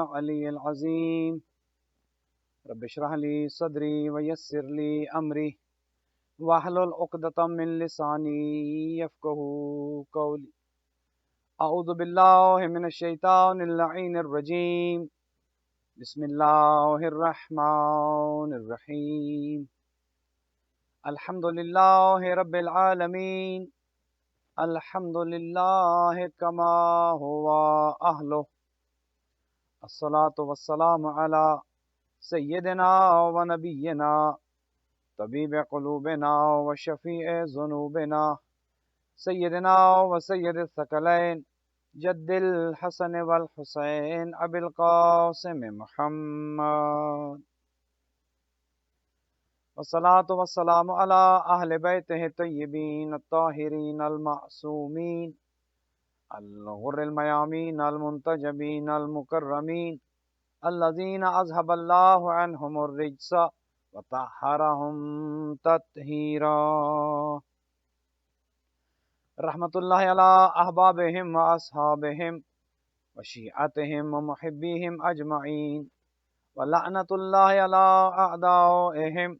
العلی العظیم رب اشرح لی صدری ویسر لی امری واحلل عقدۃ من لسانی یفقهوا قولی اعوذ باللہ من الشیطان اللعین الرجیم بسم اللہ الرحمن الرحیم الحمد للہ رب العالمین الحمد للہ کما ہوا اہلہ الصلاۃ والسلام علی سیدنا و نبینا طبیب قلوبنا و شفیع ذنوبنا سیدنا و سید الثقلین جد الحسن والحسین ابی القاسم محمد والصلاة والسلام على اہل بیتہ الطیبین الطاہرین المعصومین الغر المیامین المنتجبین المکرمین الذین اذهب اللہ عنہم الرجس وطہرہم تطہیرا رحمت اللہ علی احبابہم واصحابہم وشیعتہم ومحبیہم اجمعین ولعنت اللہ علی اعدائہم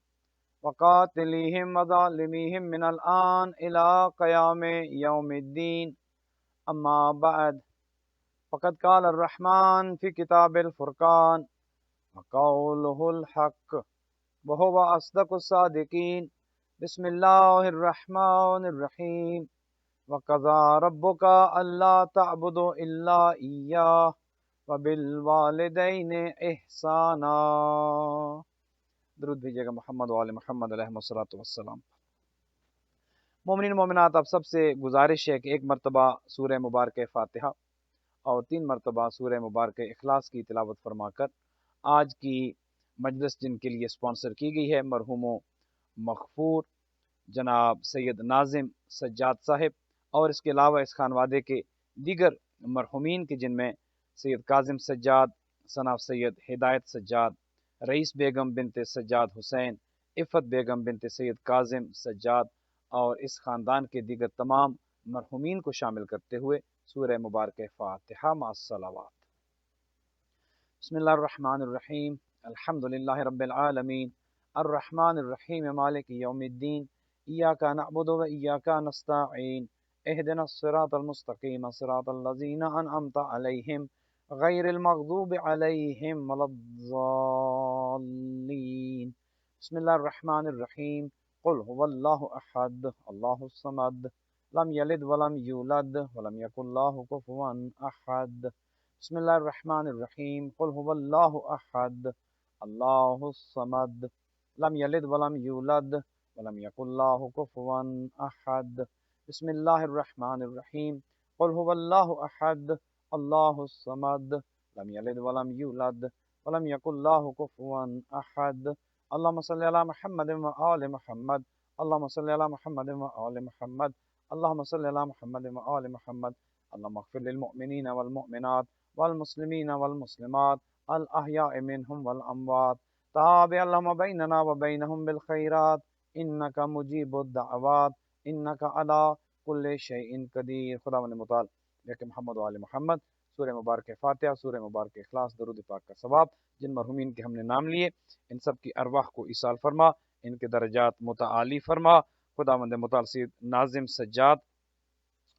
وقاتلیہم وظالمیہم من الآن الى قیام یوم الدین اما بعد فقد قال الرحمن فی کتاب الفرقان وقولہ الحق وہو اصدق الصادقین بسم اللہ الرحمن الرحیم وقضى ربك الا تعبدوا الا ایاہ وبالوالدین احسانا۔ درود بھیجیے گا محمد و آل محمد علیہ الصلوۃ والسلام۔ مومنین مومنات، آپ سب سے گزارش ہے کہ ایک مرتبہ سورہ مبارک فاتحہ اور 3 مرتبہ سورہ مبارک اخلاص کی تلاوت فرما کر آج کی مجلس جن کے لیے سپانسر کی گئی ہے مرحوم و مغفور جناب سید ناظم سجاد صاحب اور اس کے علاوہ اس خانوادے کے دیگر مرحومین کے جن میں سید کاظم سجاد، ثنا سید ہدایت سجاد، رئیس بیگم بنت سجاد حسین، عفت بیگم بنت سید کاظم سجاد اور اس خاندان کے دیگر تمام مرحومین کو شامل کرتے ہوئے سورہ مبارک فاتحہ مع الصلوات۔ بسم اللہ الرحمن الرحیم الحمد للہ رب العالمین الرحمن الرحیم مالک یوم الدین ایاک نعبد و ایاک نستعین اہدنا الصراط المستقیم صراط الذین انعمت علیہم غیر المغضوب علیہم ولا الضالین۔ بسم اللہ الرحمن الرحیم قل هو اللہ احد اللہ الصمد لم یلد ولم یولد ولم یکن له کفوا احد۔ بسم اللہ الرحمن الرحیم قل هو اللہ احد اللہ الصمد لم یلد ولم یولد ولم یکن له کفوا احد۔ بسم اللہ الرحمن الرحیم قل هو اللہ احد اللہ الصمد لم یلد ولم یولد ولم یکن له کفوا احد۔ اللہم صلی علی محمد و آل محمد اللہم صلی علی محمد و آل محمد اللہم صلی علی محمد و آل محمد اللہم اغفر للمؤمنین والمؤمنات والمسلمین والمسلمات الاحیاء منہم والاموات تابع اللہم بیننا و بینہم بالخیرات انکا مجیب الدعوات انکا علی کل شیء قدیر۔ خداوند متعال کہ محمد و آل محمد، سورہ مبارک فاتحہ، سورہ مبارک اخلاص، درود پاک کا ثواب جن مرحومین کے ہم نے نام لیے ان سب کی ارواح کو ایصال فرما، ان کے درجات متعالی فرما۔ خداوند متعال سید ناظم سجاد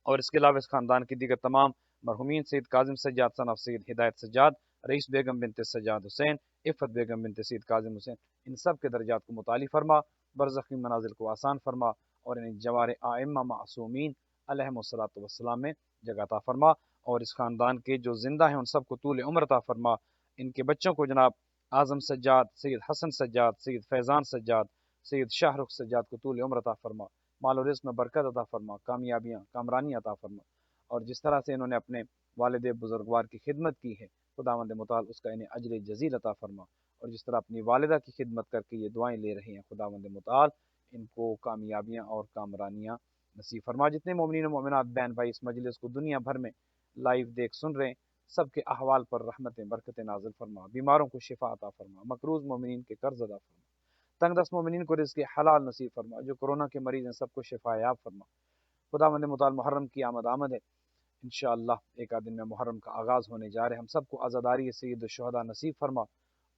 اور اس کے علاوہ اس خاندان کے دیگر تمام مرحومین سید کاظم سجاد ثنا سید ہدایت سجاد، رئیس بیگم بنت سجاد حسین، عفت بیگم بنت سید کاظم حسین، ان سب کے درجات کو متعالی فرما، برزخی منازل کو آسان فرما اور ان جوار ائمہ معصومین علیہم الصلوۃ والسلام میں جگہ عطا فرما، اور اس خاندان کے جو زندہ ہیں ان سب کو طول عمر عطا فرما۔ ان کے بچوں کو جناب اعظم سجاد، سید حسن سجاد، سید فیضان سجاد، سید شاہ رخ سجاد کو طول عمر عطا فرما، مال و رزق میں برکت عطا فرما، کامیابیاں کامرانی عطا فرما، اور جس طرح سے انہوں نے اپنے والد بزرگوار کی خدمت کی ہے خداوند متعال اس کا انہیں اجر جزیل عطا فرما، اور جس طرح اپنی والدہ کی خدمت کر کے یہ دعائیں لے رہے ہیں خداوند متعال ان کو کامیابیاں اور کامرانیاں نصیب فرما۔ جتنے مومنین و مومنات بہن بھائی اس مجلس کو دنیا بھر میں لائیو دیکھ سن رہے ہیں سب کے احوال پر رحمتیں برکتیں نازل فرما، بیماروں کو شفا عطا فرما، مقروض مومنین کے قرض ادا فرما، تنگ دست مومنین کو رزق حلال نصیب فرما، جو کورونا کے مریض ہیں سب کو شفا یاب فرما۔ خداوند متعال محرم کی آمد ہے، انشاءاللہ ایک آدھ دن میں محرم کا آغاز ہونے جا رہے ہیں۔ ہم سب کو عزاداری سید الشہداء نصیب فرما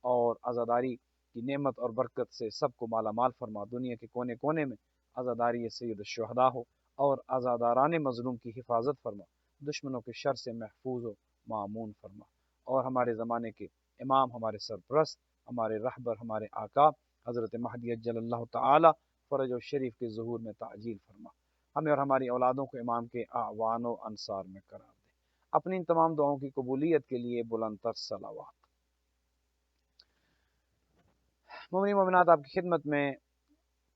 اور عزاداری کی نعمت اور برکت سے سب کو مالا مال فرما۔ دنیا کے کونے کونے میں عزاداری سید الشہداء ہو اور عزاداران مظلوم کی حفاظت فرما، دشمنوں کے شر سے محفوظ و معمون فرما، اور ہمارے زمانے کے امام، ہمارے سرپرست، ہمارے رہبر، ہمارے آقا حضرت مہدی عجل اللہ تعالی فرج و شریف کے ظہور میں تعجیل فرما۔ ہمیں اور ہماری اولادوں کو امام کے اعوان و انصار میں قرار دے۔ اپنی ان تمام دعاؤں کی قبولیت کے لیے بلند تر صلوات۔ مومنین مومنات، آپ کی خدمت میں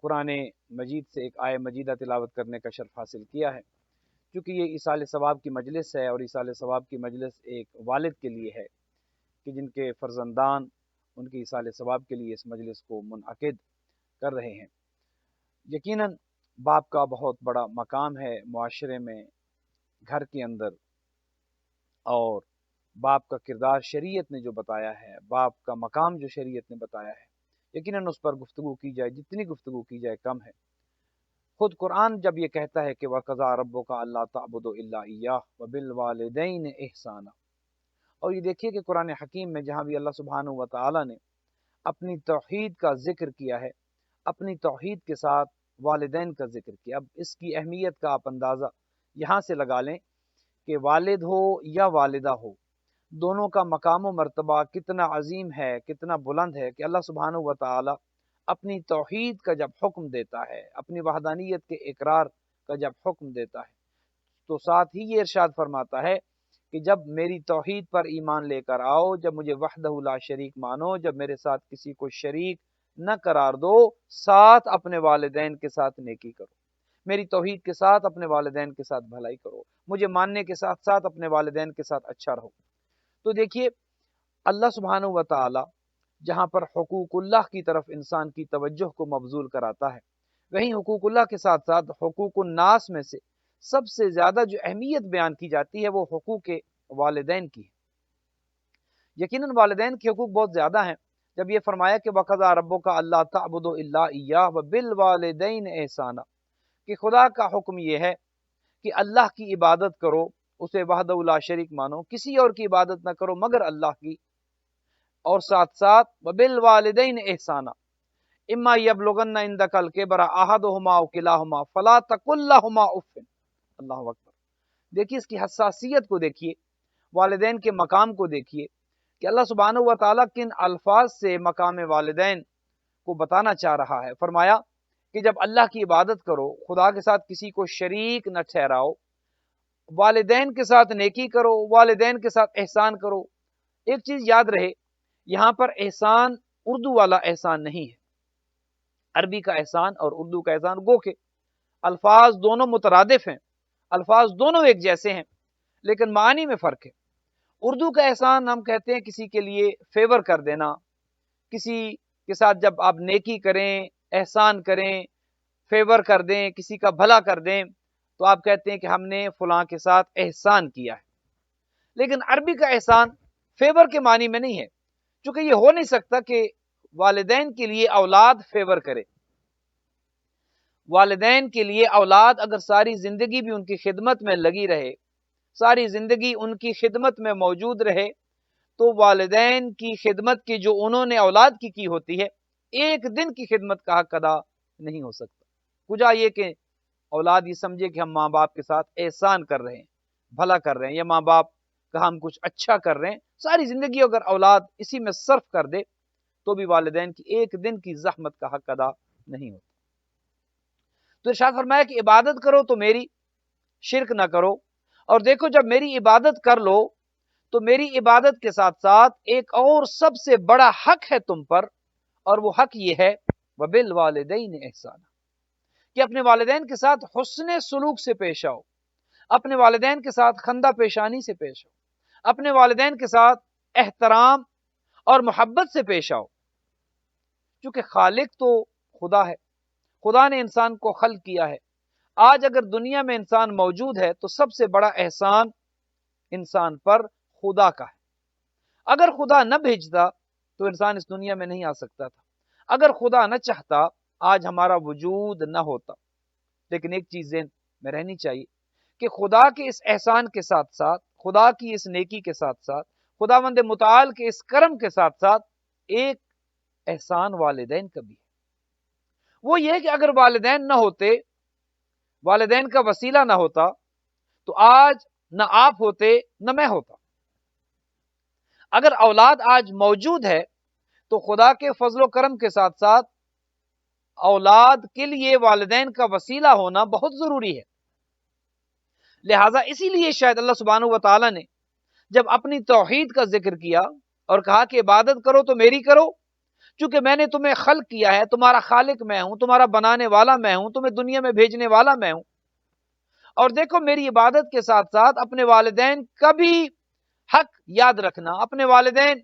قرآن مجید سے ایک آیہ مجیدہ تلاوت کرنے کا شرف حاصل کیا ہے۔ چونکہ یہ ایصال ثواب کی مجلس ہے، اور ایصال ثواب کی مجلس ایک والد کے لیے ہے کہ جن کے فرزندان ان کی ایصال ثواب کے لیے اس مجلس کو منعقد کر رہے ہیں۔ یقیناً باپ کا بہت بڑا مقام ہے معاشرے میں، گھر کے اندر، اور باپ کا کردار شریعت نے جو بتایا ہے، باپ کا مقام جو شریعت نے بتایا ہے، یقیناً اس پر گفتگو کی جائے جتنی گفتگو کی جائے کم ہے۔ خود قرآن جب یہ کہتا ہے کہ وَقَضَىٰ رَبُّكَ أَلَّا تَعْبُدُوا إِلَّا إِيَّاهُ وَبِالْوَالِدَيْنِ إِحْسَانًا، اور یہ دیکھیے کہ قرآن حکیم میں جہاں بھی اللہ سبحانہ و تعالی نے اپنی توحید کا ذکر کیا ہے، اپنی توحید کے ساتھ والدین کا ذکر کیا۔ اب اس کی اہمیت کا آپ اندازہ یہاں سے لگا لیں کہ والد ہو یا والدہ ہو، دونوں کا مقام و مرتبہ کتنا عظیم ہے، کتنا بلند ہے کہ اللہ سبحانہ و تعالی اپنی توحید کا جب حکم دیتا ہے، اپنی وحدانیت کے اقرار کا جب حکم دیتا ہے، تو ساتھ ہی یہ ارشاد فرماتا ہے کہ جب میری توحید پر ایمان لے کر آؤ، جب مجھے وحدہ لا شریک مانو، جب میرے ساتھ کسی کو شریک نہ قرار دو، ساتھ اپنے والدین کے ساتھ نیکی کرو، میری توحید کے ساتھ اپنے والدین کے ساتھ بھلائی کرو، مجھے ماننے کے ساتھ ساتھ اپنے والدین کے ساتھ اچھا رہو۔ تو دیکھیے اللہ سبحانہ و تعالی جہاں پر حقوق اللہ کی طرف انسان کی توجہ کو مبذول کراتا ہے، وہیں حقوق اللہ کے ساتھ ساتھ حقوق الناس میں سے سب سے زیادہ جو اہمیت بیان کی جاتی ہے وہ حقوق والدین کی ہے۔ یقیناً والدین کے حقوق بہت زیادہ ہیں۔ جب یہ فرمایا کہ وَقَضَىٰ رَبُّكَ أَلَّا تَعْبُدُوا إِلَّا إِيَّاهُ وَبِالْوَالِدَيْنِ إِحْسَانًا، کہ خدا کا حکم یہ ہے کہ اللہ کی عبادت کرو، اسے وحدہ لا شریک مانو، کسی اور کی عبادت نہ کرو مگر اللہ کی، اور ساتھ ساتھ وَبِالْوَالِدَيْنِ إِحْسَانًا إِمَّا يَبْلُغَنَّ عِندَكَ الْكِبَرَ أَحَدُهُمَا أَوْ كِلَاهُمَا فَلَا تَقُل لَّهُمَا أُفٍّ۔ اللہ اکبر، دیکھیے اس کی حساسیت کو دیکھیے، والدین کے مقام کو دیکھیے کہ اللہ سبحانہ و تعالیٰ کن الفاظ سے مقام والدین کو بتانا چاہ رہا ہے۔ فرمایا کہ جب اللہ کی عبادت کرو، خدا کے ساتھ کسی کو شریک نہ ٹھہراؤ، والدین کے ساتھ نیکی کرو، والدین کے ساتھ احسان کرو۔ ایک چیز یاد رہے، یہاں پر احسان اردو والا احسان نہیں ہے۔ عربی کا احسان اور اردو کا احسان گو کہ الفاظ دونوں مترادف ہیں، الفاظ دونوں ایک جیسے ہیں، لیکن معنی میں فرق ہے۔ اردو کا احسان ہم کہتے ہیں کسی کے لیے فیور کر دینا، کسی کے ساتھ جب آپ نیکی کریں، احسان کریں، فیور کر دیں، کسی کا بھلا کر دیں، تو آپ کہتے ہیں کہ ہم نے فلاں کے ساتھ احسان کیا ہے۔ لیکن عربی کا احسان فیور کے معنی میں نہیں ہے، چونکہ یہ ہو نہیں سکتا کہ والدین کے لیے اولاد فیور کرے۔ والدین کے لیے اولاد اگر ساری زندگی بھی ان کی خدمت میں لگی رہے، ساری زندگی ان کی خدمت میں موجود رہے، تو والدین کی خدمت کی جو انہوں نے اولاد کی ہوتی ہے، ایک دن کی خدمت کا حق ادا نہیں ہو سکتا۔ کجا یہ کہ اولاد یہ سمجھے کہ ہم ماں باپ کے ساتھ احسان کر رہے ہیں، بھلا کر رہے ہیں، یا ماں باپ کا ہم کچھ اچھا کر رہے ہیں، ساری زندگی اگر اولاد اسی میں صرف کر دے تو بھی والدین کی ایک دن کی زحمت کا حق ادا نہیں ہوتا۔ تو ارشاد فرمایا کہ عبادت کرو تو میری، شرک نہ کرو، اور دیکھو جب میری عبادت کر لو تو میری عبادت کے ساتھ ساتھ ایک اور سب سے بڑا حق ہے تم پر، اور وہ حق یہ ہے وَبِالْوَالِدَيْنِ إِحْسَانًا، کہ اپنے والدین کے ساتھ حسن سلوک سے پیش آؤ، اپنے والدین کے ساتھ خندہ پیشانی سے پیش آؤ، اپنے والدین کے ساتھ احترام اور محبت سے پیش آؤ، کیونکہ خالق تو خدا ہے، خدا نے انسان کو خلق کیا ہے۔ آج اگر دنیا میں انسان موجود ہے تو سب سے بڑا احسان انسان پر خدا کا ہے۔ اگر خدا نہ بھیجتا تو انسان اس دنیا میں نہیں آ سکتا تھا، اگر خدا نہ چاہتا آج ہمارا وجود نہ ہوتا۔ لیکن ایک چیز ذہن میں رہنی چاہیے کہ خدا کے اس احسان کے ساتھ ساتھ، خدا کی اس نیکی کے ساتھ ساتھ، خداوند متعال کے اس کرم کے ساتھ ساتھ ایک احسان والدین کا بھی ہے۔ وہ یہ کہ اگر والدین نہ ہوتے، والدین کا وسیلہ نہ ہوتا، تو آج نہ آپ ہوتے نہ میں ہوتا۔ اگر اولاد آج موجود ہے تو خدا کے فضل و کرم کے ساتھ ساتھ اولاد کے لیے والدین کا وسیلہ ہونا بہت ضروری ہے۔ لہٰذا اسی لیے شاید اللہ سبحانہ و تعالیٰ نے جب اپنی توحید کا ذکر کیا اور کہا کہ عبادت کرو تو میری کرو، چونکہ میں نے تمہیں خلق کیا ہے، تمہارا خالق میں ہوں، تمہارا بنانے والا میں ہوں، تمہیں دنیا میں بھیجنے والا میں ہوں، اور دیکھو میری عبادت کے ساتھ ساتھ اپنے والدین کا بھی حق یاد رکھنا، اپنے والدین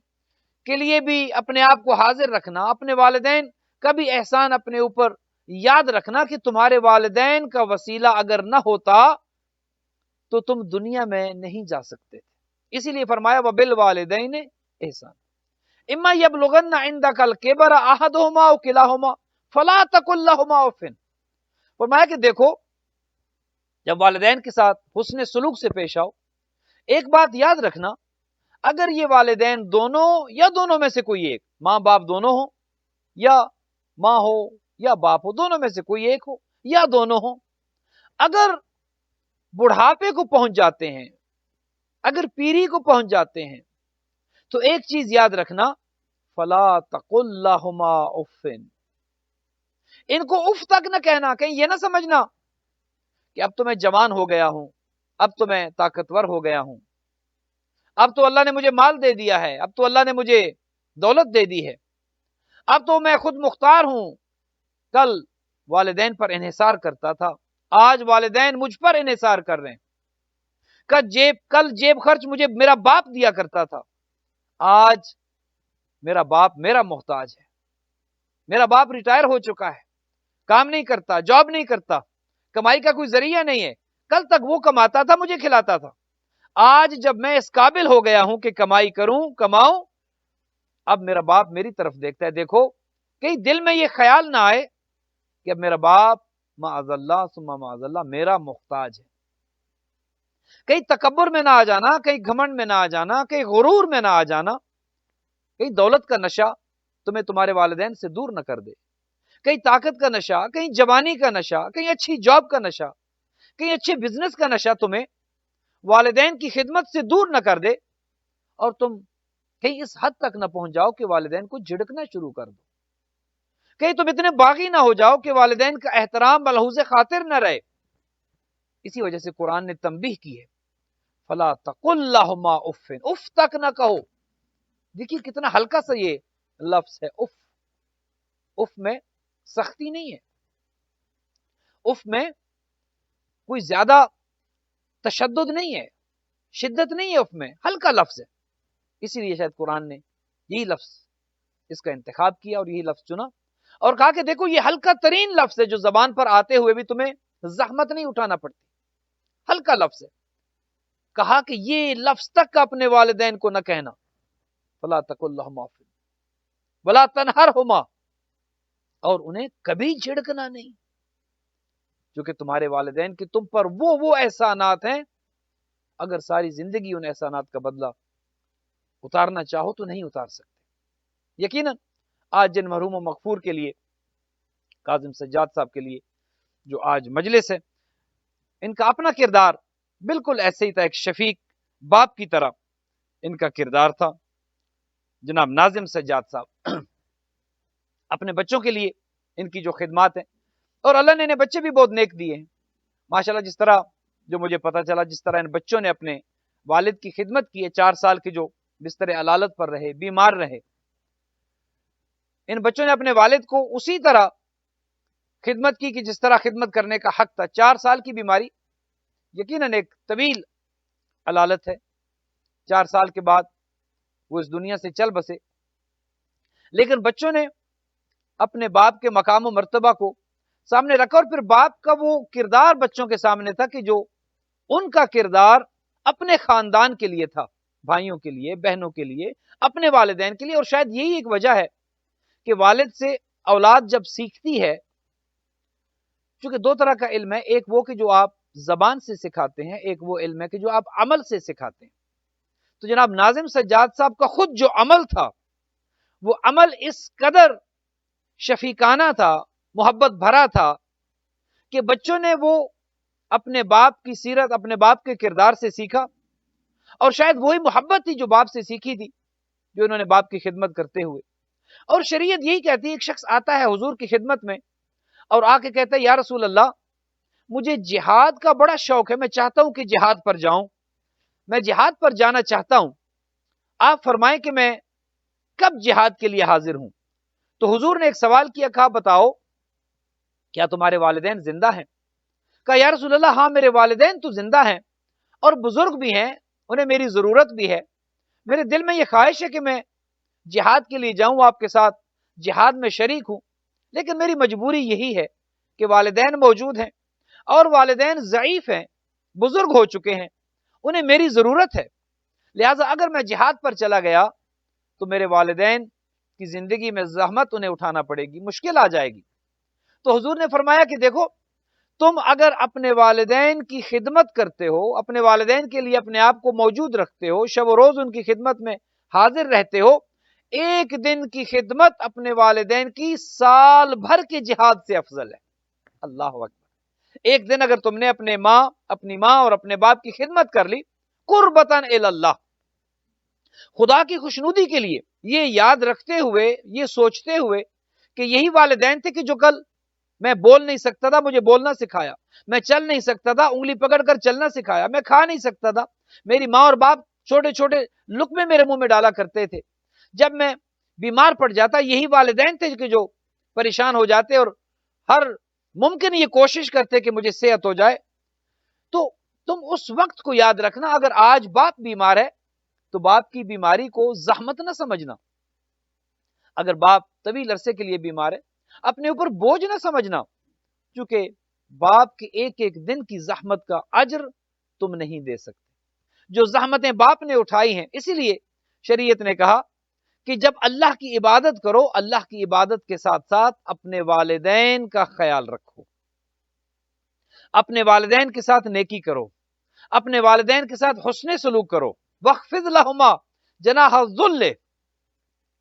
کے لیے بھی اپنے آپ کو حاضر رکھنا، اپنے والدین کا بھی احسان اپنے اوپر یاد رکھنا کہ تمہارے والدین کا وسیلہ اگر نہ ہوتا تو تم دنیا میں نہیں جا سکتے تھے۔ اسی لیے فرمایا وَبِالْوَالِدَيْنِ إِحْسَانًا إِمَّا يَبْلُغَنَّ عِندَكَ الْكِبَرَ أَحَدُهُمَا أَوْ كِلَاهُمَا فَلَا تَقُل لَّهُمَا أُفٍّ۔ فرمایا کہ دیکھو جب والدین کے ساتھ حسن سلوک سے پیش آؤ، ایک بات یاد رکھنا، اگر یہ والدین دونوں یا دونوں میں سے کوئی ایک، ماں باپ دونوں ہوں یا ماں ہو یا باپ ہو، دونوں میں سے کوئی ایک ہو یا دونوں ہوں، اگر بڑھاپے کو پہنچ جاتے ہیں، اگر پیری کو پہنچ جاتے ہیں، تو ایک چیز یاد رکھنا، فلا تقل لہما اف، ان کو اف تک نہ کہنا، کہیں یہ نہ سمجھنا کہ اب تو میں جوان ہو گیا ہوں، اب تو میں طاقتور ہو گیا ہوں، اب تو اللہ نے مجھے مال دے دیا ہے، اب تو اللہ نے مجھے دولت دے دی ہے، اب تو میں خود مختار ہوں، کل والدین پر انحصار کرتا تھا، آج والدین مجھ پر انحصار کر رہے ہیں، کل جیب خرچ مجھے میرا باپ دیا کرتا تھا، آج میرا باپ میرا محتاج ہے، میرا باپ ریٹائر ہو چکا ہے، کام نہیں کرتا، جاب نہیں کرتا، کمائی کا کوئی ذریعہ نہیں ہے، کل تک وہ کماتا تھا، مجھے کھلاتا تھا، آج جب میں اس قابل ہو گیا ہوں کہ کمائی کروں، کماؤں، اب میرا باپ میری طرف دیکھتا ہے۔ دیکھو کہیں دل میں یہ خیال نہ آئے کہ اب میرا باپ معاذ اللہ ثم معاذ اللہ میرا محتاج ہے، کہیں تکبر میں نہ آ جانا، کہیں گھمنڈ میں نہ آ جانا، کہیں غرور میں نہ آ جانا، کہیں دولت کا نشہ تمہیں تمہارے والدین سے دور نہ کر دے، کہیں طاقت کا نشہ، کہیں جوانی کا نشہ، کہیں اچھی جاب کا نشہ، کہیں اچھے بزنس کا نشہ تمہیں والدین کی خدمت سے دور نہ کر دے، اور تم کہیں اس حد تک نہ پہنچ جاؤ کہ والدین کو جھڑکنا شروع کر دو، کہیں تم اتنے باغی نہ ہو جاؤ کہ والدین کا احترام ملحوظ خاطر نہ رہے۔ اسی وجہ سے قرآن نے تنبیہ کی ہے، فلا تقل لہما اف، اف تک نہ کہو۔ دیکھیے کتنا ہلکا سا یہ لفظ ہے، اف۔ اف میں سختی نہیں ہے، اف میں کوئی زیادہ تشدد نہیں ہے، شدت نہیں ہے، اف میں ہلکا لفظ ہے۔ اسی لیے شاید قرآن نے یہی لفظ اس کا انتخاب کیا اور یہی لفظ چنا اور کہا کہ دیکھو یہ ہلکا ترین لفظ ہے جو زبان پر آتے ہوئے بھی تمہیں زحمت نہیں اٹھانا پڑتی، ہلکا لفظ ہے۔ کہا کہ یہ لفظ تک اپنے والدین کو نہ کہنا، فلا تقل لہما اف ولا تنہرہما، اور انہیں کبھی جھڑکنا نہیں، کیونکہ تمہارے والدین کے تم پر وہ احسانات ہیں، اگر ساری زندگی ان احسانات کا بدلہ اتارنا چاہو تو نہیں اتار سکتے۔ یقیناً آج جن مرحوم و مغفور کے لیے، کاظم سجاد صاحب کے لیے جو آج مجلس ہے، ان کا اپنا کردار بالکل ایسے ہی تھا، ایک شفیق باپ کی طرح ان کا کردار تھا۔ جناب ناظم سجاد صاحب اپنے بچوں کے لیے ان کی جو خدمات ہیں، اور اللہ نے انہیں بچے بھی بہت نیک دیے ہیں ماشاءاللہ، جس طرح جو مجھے پتا چلا، جس طرح ان بچوں نے اپنے والد کی خدمت کی ہے، 4 سال کے جو بستر علالت پر رہے، بیمار رہے، ان بچوں نے اپنے والد کو اسی طرح خدمت کی کہ جس طرح خدمت کرنے کا حق تھا۔ 4 سال کی بیماری یقیناً ایک طویل علالت ہے، 4 سال کے بعد وہ اس دنیا سے چل بسے، لیکن بچوں نے اپنے باپ کے مقام و مرتبہ کو سامنے رکھا، اور پھر باپ کا وہ کردار بچوں کے سامنے تھا کہ جو ان کا کردار اپنے خاندان کے لیے تھا، بھائیوں کے لیے، بہنوں کے لیے، اپنے والدین کے لیے۔ اور شاید یہی ایک وجہ ہے کہ والد سے اولاد جب سیکھتی ہے، چونکہ 2 طرح کا علم ہے، ایک وہ کہ جو آپ زبان سے سکھاتے ہیں، ایک وہ علم ہے کہ جو آپ عمل سے سکھاتے ہیں۔ تو جناب ناظم سجاد صاحب کا خود جو عمل تھا، وہ عمل اس قدر شفیقانہ تھا، محبت بھرا تھا کہ بچوں نے وہ اپنے باپ کی سیرت، اپنے باپ کے کردار سے سیکھا، اور شاید وہی محبت تھی جو باپ سے سیکھی تھی، جو انہوں نے باپ کی خدمت کرتے ہوئے۔ اور شریعت یہی کہتی ہے، ایک شخص آتا ہے حضور کی خدمت میں اور آ کے کہتا ہے یا رسول اللہ مجھے جہاد کا بڑا شوق ہے، میں چاہتا ہوں کہ جہاد پر جاؤں، میں جہاد پر جانا چاہتا ہوں، آپ فرمائیں کہ میں کب جہاد کے لیے حاضر ہوں؟ تو حضور نے ایک سوال کیا، کہا بتاؤ کیا تمہارے والدین زندہ ہیں؟ کہا یا رسول اللہ ہاں میرے والدین تو زندہ ہیں اور بزرگ بھی ہیں، انہیں میری ضرورت بھی ہے، میرے دل میں یہ خواہش ہے کہ میں جہاد کے لیے جاؤں، آپ کے ساتھ جہاد میں شریک ہوں، لیکن میری مجبوری یہی ہے کہ والدین موجود ہیں اور والدین ضعیف ہیں، بزرگ ہو چکے ہیں، انہیں میری ضرورت ہے، لہٰذا اگر میں جہاد پر چلا گیا تو میرے والدین کی زندگی میں زحمت انہیں اٹھانا پڑے گی، مشکل آ جائے گی۔ تو حضور نے فرمایا کہ دیکھو تم اگر اپنے والدین کی خدمت کرتے ہو، اپنے والدین کے لیے اپنے آپ کو موجود رکھتے ہو، شب و روز ان کی خدمت میں حاضر رہتے ہو، ایک دن کی خدمت اپنے والدین کی سال بھر کے جہاد سے افضل ہے۔ اللہ اکبر۔ ایک دن اگر تم نے اپنی ماں اور اپنے باپ کی خدمت کر لی قربتاً الی اللہ، خدا کی خوشنودی کے لیے، یہ یاد رکھتے ہوئے، یہ سوچتے ہوئے کہ یہی والدین تھے کہ جو کل میں بول نہیں سکتا تھا مجھے بولنا سکھایا، میں چل نہیں سکتا تھا انگلی پکڑ کر چلنا سکھایا، میں کھا نہیں سکتا تھا، میری ماں اور باپ چھوٹے چھوٹے لقمے میرے منہ میں ڈالا کرتے تھے، جب میں بیمار پڑ جاتا یہی والدین تھے کہ جو پریشان ہو جاتے اور ہر ممکن یہ کوشش کرتے کہ مجھے صحت ہو جائے۔ تو تم اس وقت کو یاد رکھنا، اگر آج باپ بیمار ہے تو باپ کی بیماری کو زحمت نہ سمجھنا، اگر باپ طویل عرصے کے لیے بیمار ہے اپنے اوپر بوجھ نہ سمجھنا، کیونکہ باپ کے ایک ایک دن کی زحمت کا اجر تم نہیں دے سکتے، جو زحمتیں باپ نے اٹھائی ہیں۔ اسی لیے شریعت نے کہا کہ جب اللہ کی عبادت کرو، اللہ کی عبادت کے ساتھ ساتھ اپنے والدین کا خیال رکھو، اپنے والدین کے ساتھ نیکی کرو، اپنے والدین کے ساتھ حسن سلوک کرو، وَاخْفِضْ لَهُمَا جَنَاحَ الذُّلِّ،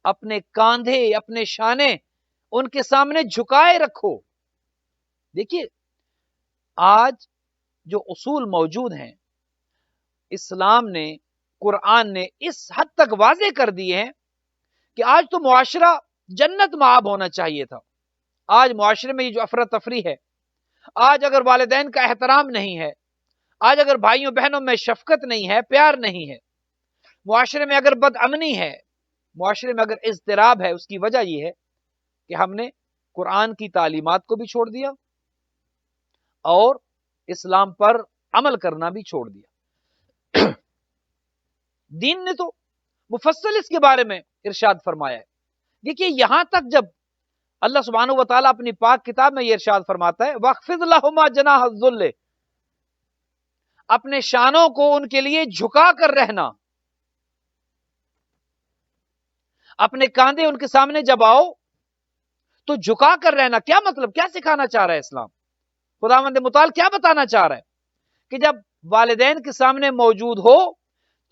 اپنے کاندھے اپنے شانے ان کے سامنے جھکائے رکھو۔ دیکھیے آج جو اصول موجود ہیں اسلام نے، قرآن نے اس حد تک واضح کر دیے ہیں کہ آج تو معاشرہ جنت مآب ہونا چاہیے تھا۔ آج معاشرے میں یہ جو افراتفری ہے، آج اگر والدین کا احترام نہیں ہے، آج اگر بھائیوں بہنوں میں شفقت نہیں ہے، پیار نہیں ہے، معاشرے میں اگر بد امنی ہے، معاشرے میں اگر اضطراب ہے، اس کی وجہ یہ ہے کہ ہم نے قرآن کی تعلیمات کو بھی چھوڑ دیا اور اسلام پر عمل کرنا بھی چھوڑ دیا۔ دین نے تو مفصل اس کے بارے میں ارشاد فرمایا ہے۔ دیکھیے یہاں تک جب اللہ سبحانہ و تعالیٰ اپنی پاک کتاب میں یہ ارشاد فرماتا ہے وَاخْفِضْ لَهُمَا جَنَاحَ الذُّلِّ، اپنے شانوں کو ان کے لیے جھکا کر رہنا، اپنے کاندھے ان کے سامنے جب آؤ تو جھکا کر رہنا۔ کیا مطلب، کیا سکھانا چاہ رہا ہے اسلام؟ خداوند متعال کیا بتانا چاہ رہا ہے کہ جب والدین کے سامنے موجود ہو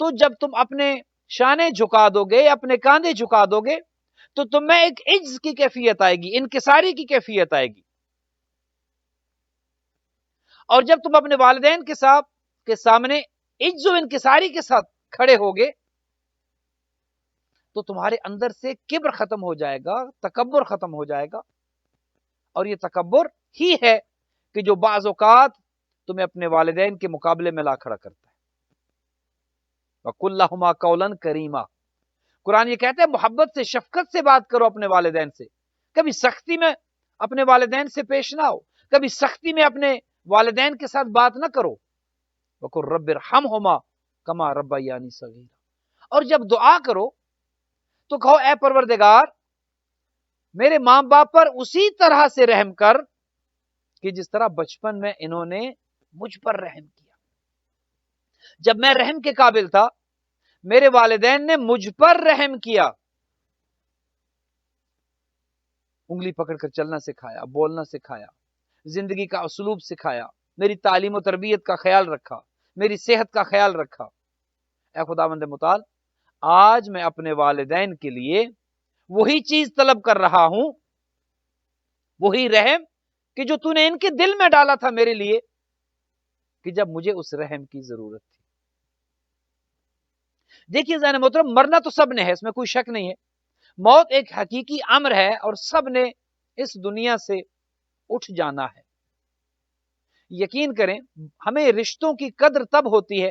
تو جب تم اپنے شانے جھکا دو گے، اپنے کاندھے جھکا دو گے تو تم میں ایک عجز کی کیفیت آئے گی، انکساری کی کیفیت آئے گی، اور جب تم اپنے والدین کے سامنے عجز و انکساری کے ساتھ کھڑے ہوگے تو تمہارے اندر سے کبر ختم ہو جائے گا، تکبر ختم ہو جائے گا، اور یہ تکبر ہی ہے کہ جو بعض اوقات تمہیں اپنے والدین کے مقابلے میں لا کھڑا کرتا ہے۔ وَقُلْ لَهُمَا قَوْلًا كَرِيمًا، قرآن یہ کہتا ہے محبت سے، شفقت سے بات کرو اپنے والدین سے، کبھی سختی میں اپنے والدین سے پیش نہ ہو، کبھی سختی میں اپنے والدین کے ساتھ بات نہ کرو۔ وَقُلْ رَبِّ ارْحَمْهُمَا كَمَا رَبَّيَانِي صَغِيرًا، اور جب دعا کرو تو کہو اے پروردگار میرے ماں باپ پر اسی طرح سے رحم کر کہ جس طرح بچپن میں انہوں نے مجھ پر رحم کیا۔ جب میں رحم کے قابل تھا میرے والدین نے مجھ پر رحم کیا، انگلی پکڑ کر چلنا سکھایا، بولنا سکھایا، زندگی کا اسلوب سکھایا، میری تعلیم و تربیت کا خیال رکھا، میری صحت کا خیال رکھا۔ اے خداوند متعال، آج میں اپنے والدین کے لیے وہی چیز طلب کر رہا ہوں، وہی رحم کہ جو تو نے ان کے دل میں ڈالا تھا میرے لیے، کہ جب مجھے اس رحم کی ضرورت تھی۔ دیکھیے ذہن محترم، مرنا تو سب نے ہے، اس میں کوئی شک نہیں ہے۔ موت ایک حقیقی امر ہے اور سب نے اس دنیا سے اٹھ جانا ہے۔ یقین کریں، ہمیں رشتوں کی قدر تب ہوتی ہے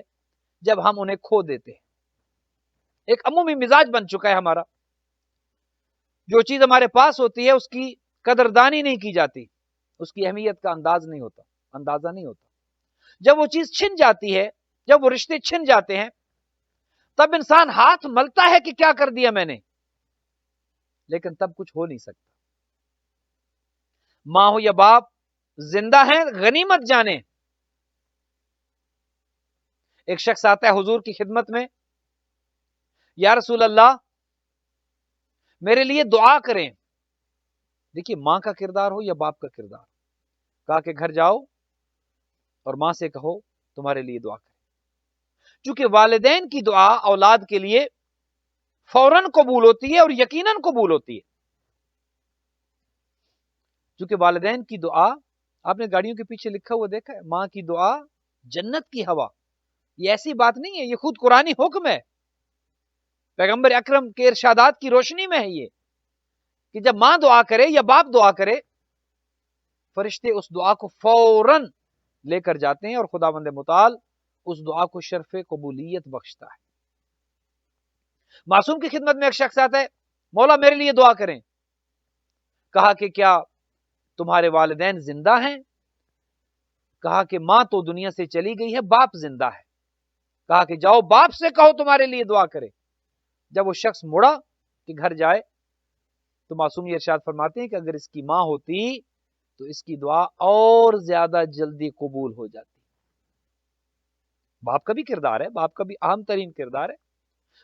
جب ہم انہیں کھو دیتے ہیں۔ ایک عمومی مزاج بن چکا ہے ہمارا، جو چیز ہمارے پاس ہوتی ہے اس کی قدردانی نہیں کی جاتی، اس کی اہمیت کا اندازہ نہیں ہوتا۔ جب وہ چیز چھن جاتی ہے، جب وہ رشتے چھن جاتے ہیں، تب انسان ہاتھ ملتا ہے کہ کیا کر دیا میں نے، لیکن تب کچھ ہو نہیں سکتا۔ ماں ہو یا باپ زندہ ہیں، غنیمت جانے۔ ایک شخص آتا ہے حضور کی خدمت میں، یا رسول اللہ میرے لیے دعا کریں۔ دیکھیے، ماں کا کردار ہو یا باپ کا کردار، کہا کہ گھر جاؤ اور ماں سے کہو تمہارے لیے دعا کریں۔ چونکہ والدین کی دعا اولاد کے لیے فوراً قبول ہوتی ہے اور یقیناً قبول ہوتی ہے۔ چونکہ والدین کی دعا، آپ نے گاڑیوں کے پیچھے لکھا ہوا دیکھا ہے، ماں کی دعا جنت کی ہوا۔ یہ ایسی بات نہیں ہے، یہ خود قرآنی حکم ہے، پیغمبر اکرم کے ارشادات کی روشنی میں ہے یہ، کہ جب ماں دعا کرے یا باپ دعا کرے، فرشتے اس دعا کو فوراً لے کر جاتے ہیں اور خداوند متعال اس دعا کو شرف قبولیت بخشتا ہے۔ معصوم کی خدمت میں ایک شخص آتا ہے، مولا میرے لیے دعا کریں۔ کہا کہ کیا تمہارے والدین زندہ ہیں؟ کہا کہ ماں تو دنیا سے چلی گئی ہے، باپ زندہ ہے۔ کہا کہ جاؤ باپ سے کہو تمہارے لیے دعا کرے۔ جب وہ شخص مڑا کہ گھر جائے تو معصوم یہ ارشاد فرماتے ہیں کہ اگر اس کی ماں ہوتی تو اس کی دعا اور زیادہ جلدی قبول ہو جاتی۔ باپ کا بھی کردار ہے، باپ کا بھی اہم ترین کردار ہے،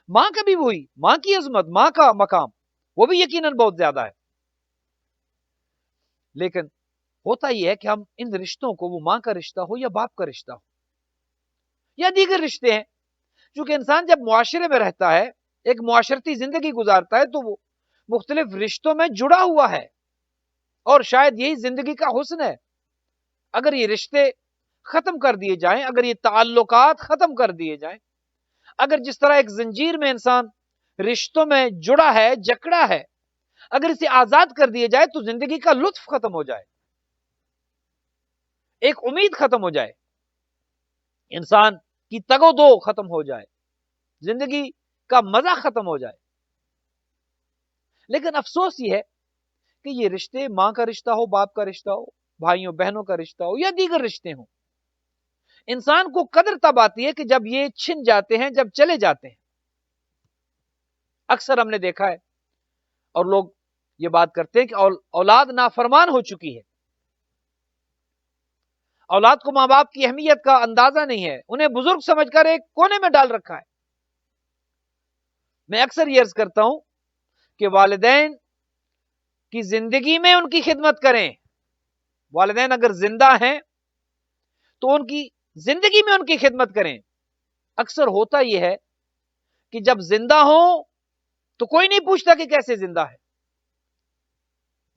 ماں کا بھی وہی، ماں کی عظمت، ماں کا مقام وہ بھی یقیناً بہت زیادہ ہے۔ لیکن ہوتا یہ ہے کہ ہم ان رشتوں کو، وہ ماں کا رشتہ ہو یا باپ کا رشتہ ہو یا دیگر رشتے ہیں، چونکہ انسان جب معاشرے میں رہتا ہے، ایک معاشرتی زندگی گزارتا ہے، تو وہ مختلف رشتوں میں جڑا ہوا ہے، اور شاید یہی زندگی کا حسن ہے۔ اگر یہ رشتے ختم کر دیے جائیں، اگر یہ تعلقات ختم کر دیے جائیں، اگر جس طرح ایک زنجیر میں انسان رشتوں میں جڑا ہے، جکڑا ہے، اگر اسے آزاد کر دیے جائے تو زندگی کا لطف ختم ہو جائے، ایک امید ختم ہو جائے، انسان کی تگ و دو ختم ہو جائے، زندگی کا مزہ ختم ہو جائے۔ لیکن افسوس یہ ہے کہ یہ رشتے، ماں کا رشتہ ہو، باپ کا رشتہ ہو، بھائیوں بہنوں کا رشتہ ہو یا دیگر رشتے ہوں، انسان کو قدر تب آتی ہے کہ جب یہ چھن جاتے ہیں، جب چلے جاتے ہیں۔ اکثر ہم نے دیکھا ہے اور لوگ یہ بات کرتے ہیں کہ اولاد نافرمان ہو چکی ہے، اولاد کو ماں باپ کی اہمیت کا اندازہ نہیں ہے، انہیں بزرگ سمجھ کر ایک کونے میں ڈال رکھا ہے۔ میں اکثر یہ عرض کرتا ہوں کہ والدین کی زندگی میں ان کی خدمت کریں، والدین اگر زندہ ہیں تو ان کی زندگی میں ان کی خدمت کریں۔ اکثر ہوتا یہ ہے کہ جب زندہ ہو تو کوئی نہیں پوچھتا کہ کیسے زندہ ہے،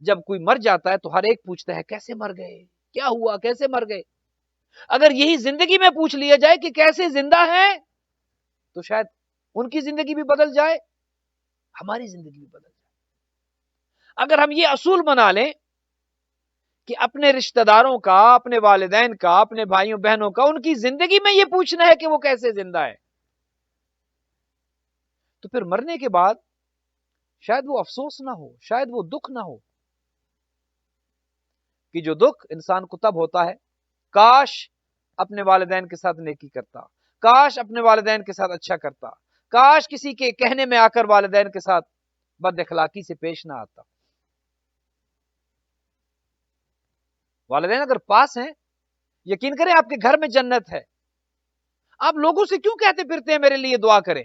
جب کوئی مر جاتا ہے تو ہر ایک پوچھتا ہے کیسے مر گئے، کیا ہوا، کیسے مر گئے۔ اگر یہی زندگی میں پوچھ لیا جائے کہ کیسے زندہ ہے تو شاید ان کی زندگی بھی بدل جائے، ہماری زندگی بھی بدل جائے۔ اگر ہم یہ اصول بنا لیں کہ اپنے رشتہ داروں کا، اپنے والدین کا، اپنے بھائیوں بہنوں کا، ان کی زندگی میں یہ پوچھنا ہے کہ وہ کیسے زندہ ہے، تو پھر مرنے کے بعد شاید وہ افسوس نہ ہو، شاید وہ دکھ نہ ہو، کہ جو دکھ انسان کو تب ہوتا ہے کاش اپنے والدین کے ساتھ نیکی کرتا، کاش اپنے والدین کے ساتھ اچھا کرتا، کاش کسی کے کہنے میں آ کر والدین کے ساتھ بد اخلاقی سے پیش نہ آتا۔ والدین اگر پاس ہیں، یقین کریں آپ کے گھر میں جنت ہے۔ آپ لوگوں سے کیوں کہتے پھرتے ہیں میرے لیے دعا کریں؟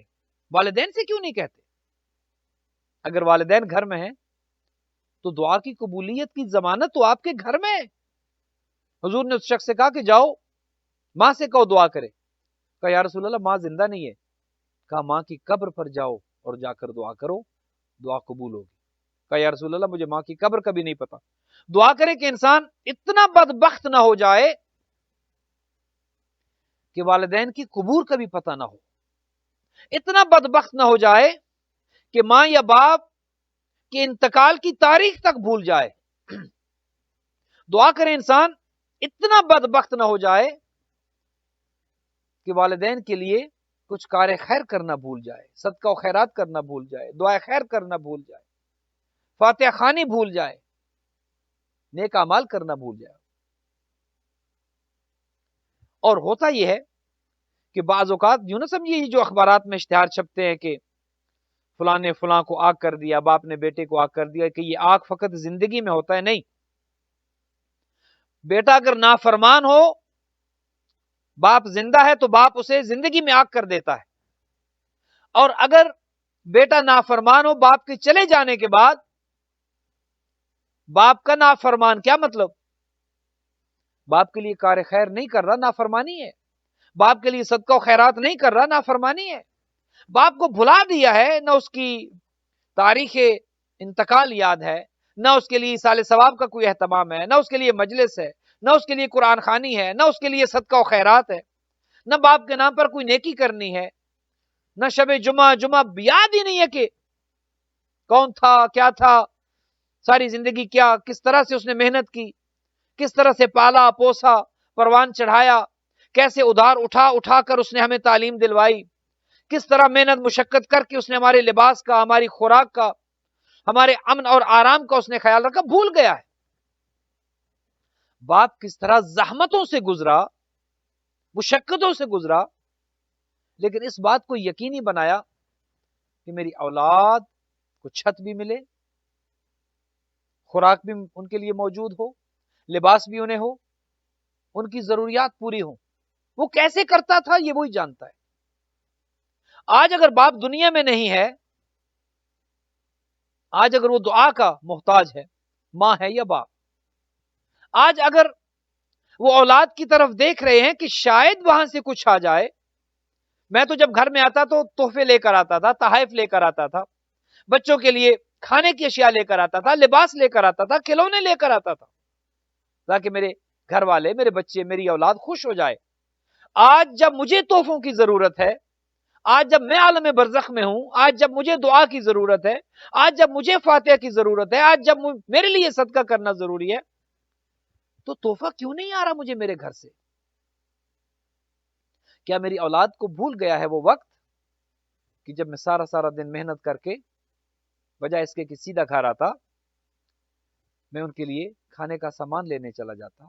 والدین سے کیوں نہیں کہتے؟ اگر والدین گھر میں ہیں تو دعا کی قبولیت کی ضمانت تو آپ کے گھر میں ہے۔ حضور نے اس شخص سے کہا کہ جاؤ ماں سے کہو دعا کرے. کہا یا رسول اللہ ماں زندہ نہیں ہے. کہا ماں کی قبر پر جاؤ اور جا کر دعا کرو, دعا قبول ہوگی. کہا یا رسول اللہ مجھے ماں کی قبر کا بھی نہیں پتا. دعا کرے کہ انسان اتنا بدبخت نہ ہو جائے کہ والدین کی قبور کا بھی پتہ نہ ہو, اتنا بدبخت نہ ہو جائے کہ ماں یا باپ کے انتقال کی تاریخ تک بھول جائے. دعا کرے انسان اتنا بدبخت نہ ہو جائے کہ والدین کے لیے کچھ کار خیر کرنا بھول جائے, صدقہ و خیرات کرنا بھول جائے, دعا خیر کرنا بھول جائے, فاتحہ خوانی بھول جائے, نیک اعمال کرنا بھول جائے. اور ہوتا یہ ہے کہ بعض اوقات یوں نہ سمجھیے جو اخبارات میں اشتہار چھپتے ہیں کہ فلاں نے فلاں کو آگ کر دیا, باپ نے بیٹے کو آگ کر دیا, کہ یہ آگ فقط زندگی میں ہوتا ہے. نہیں, بیٹا اگر نافرمان ہو, باپ زندہ ہے تو باپ اسے زندگی میں آگ کر دیتا ہے, اور اگر بیٹا نافرمان ہو باپ کے چلے جانے کے بعد, باپ کا نافرمان کیا مطلب, باپ کے لیے کار خیر نہیں کر رہا, نافرمانی ہے. باپ کے لیے صدقہ و خیرات نہیں کر رہا, نافرمانی ہے. باپ کو بھلا دیا ہے, نہ اس کی تاریخ انتقال یاد ہے, نہ اس کے لیے سال ثواب کا کوئی اہتمام ہے, نہ اس کے لیے مجلس ہے, نہ اس کے لیے قرآن خوانی ہے, نہ اس کے لیے صدقہ و خیرات ہے, نہ باپ کے نام پر کوئی نیکی کرنی ہے, نہ شب جمعہ یاد ہی نہیں ہے کہ کون تھا, کیا تھا, ساری زندگی کیا, کس طرح سے اس نے محنت کی, کس طرح سے پالا پوسا, پروان چڑھایا, کیسے ادھار اٹھا اٹھا کر اس نے ہمیں تعلیم دلوائی, کس طرح محنت مشقت کر کے اس نے ہمارے لباس کا, ہماری خوراک کا, ہمارے امن اور آرام کا اس نے خیال رکھا, بھول گیا ہے. باپ کس طرح زحمتوں سے گزرا, مشقتوں سے گزرا, لیکن اس بات کو یقینی بنایا کہ میری اولاد کو چھت بھی ملے, خوراک بھی ان کے لیے موجود ہو, لباس بھی انہیں ہو, ان کی ضروریات پوری ہوں. وہ کیسے کرتا تھا یہ وہی جانتا ہے. آج اگر باپ دنیا میں نہیں ہے, آج اگر وہ دعا کا محتاج ہے, ماں ہے یا باپ, آج اگر وہ اولاد کی طرف دیکھ رہے ہیں کہ شاید وہاں سے کچھ آ جائے. میں تو جب گھر میں آتا تو تحفے لے کر آتا تھا, تحائف لے کر آتا تھا, بچوں کے لیے کھانے کی اشیاء لے کر آتا تھا, لباس لے کر آتا تھا, کھلونے لے کر آتا تھا, تاکہ میرے گھر والے, میرے بچے, میری اولاد خوش ہو جائے. آج جب مجھے تحفوں کی ضرورت ہے, آج جب میں عالم برزخ میں ہوں, آج جب مجھے دعا کی ضرورت ہے, آج جب مجھے فاتحہ کی ضرورت ہے, آج جب میرے لیے صدقہ کرنا ضروری ہے, تو تحفہ کیوں نہیں آ رہا مجھے میرے گھر سے؟ کیا میری اولاد کو بھول گیا ہے وہ وقت کہ جب میں سارا دن محنت کر کے بجائے اس کے کہ سیدھا گھر آتا, میں ان کے لیے کھانے کا سامان لینے چلا جاتا,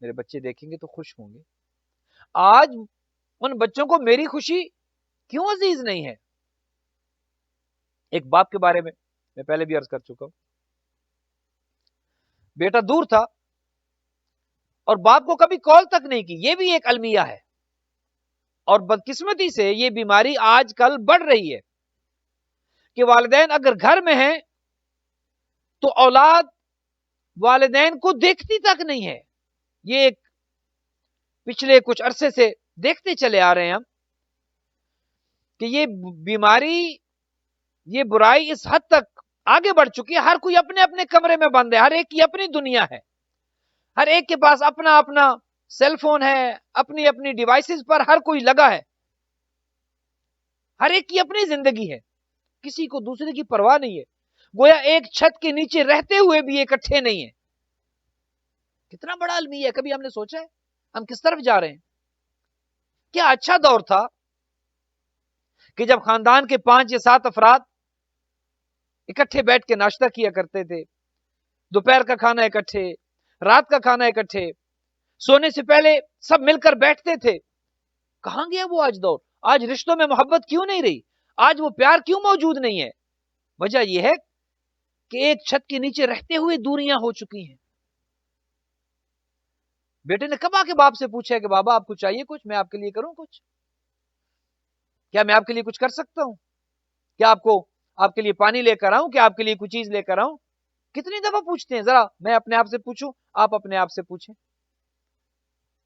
میرے بچے دیکھیں گے تو خوش ہوں گے. آج ان بچوں کو میری خوشی کیوں عزیز نہیں ہے؟ ایک باپ کے بارے میں پہلے بھی عرض کر چکا ہوں, بیٹا دور تھا اور باپ کو کبھی کال تک نہیں کی. یہ بھی ایک المیہ ہے, اور بدقسمتی سے یہ بیماری آج کل بڑھ رہی ہے کہ والدین اگر گھر میں ہیں تو اولاد والدین کو دیکھتی تک نہیں ہے. یہ ایک پچھلے کچھ عرصے سے دیکھتے چلے آ رہے ہیں ہم کہ یہ بیماری, یہ برائی اس حد تک آگے بڑھ چکی ہے. ہر کوئی اپنے اپنے کمرے میں بند ہے, ہر ایک کی اپنی دنیا ہے, ہر ایک کے پاس اپنا اپنا سیل فون ہے, اپنی اپنی ڈیوائسز پر ہر کوئی لگا ہے, ہر ایک کی اپنی زندگی ہے, کسی کو دوسرے کی پرواہ نہیں ہے. گویا ایک چھت کے نیچے رہتے ہوئے بھی اکٹھے نہیں ہیں. کتنا بڑا المیہ ہے, کبھی ہم نے سوچا ہے ہم کس طرف جا رہے ہیں؟ کیا اچھا دور تھا کہ جب خاندان کے 5 یا 7 افراد اکٹھے بیٹھ کے ناشتہ کیا کرتے تھے, دوپہر کا کھانا اکٹھے, رات کا کھانا اکٹھے, سونے سے پہلے سب مل کر بیٹھتے تھے. کہاں گیا وہ آج دور؟ آج رشتوں میں محبت کیوں نہیں رہی؟ آج وہ پیار کیوں موجود نہیں ہے؟ وجہ یہ ہے کہ ایک چھت کے نیچے رہتے ہوئے دوریاں ہو چکی ہیں. بیٹے نے کب آ کے باپ سے پوچھا ہے کہ بابا آپ کو چاہیے کچھ, میں آپ کے لیے کروں کچھ, کیا میں آپ کے لیے کچھ کر سکتا ہوں, کیا آپ کے لیے پانی لے کر آؤں, کیا آپ کے لیے کچھ چیز لے کر آؤں؟ کتنی دفعہ پوچھتے ہیں؟ ذرا میں اپنے آپ سے پوچھوں, آپ اپنے آپ سے پوچھیں.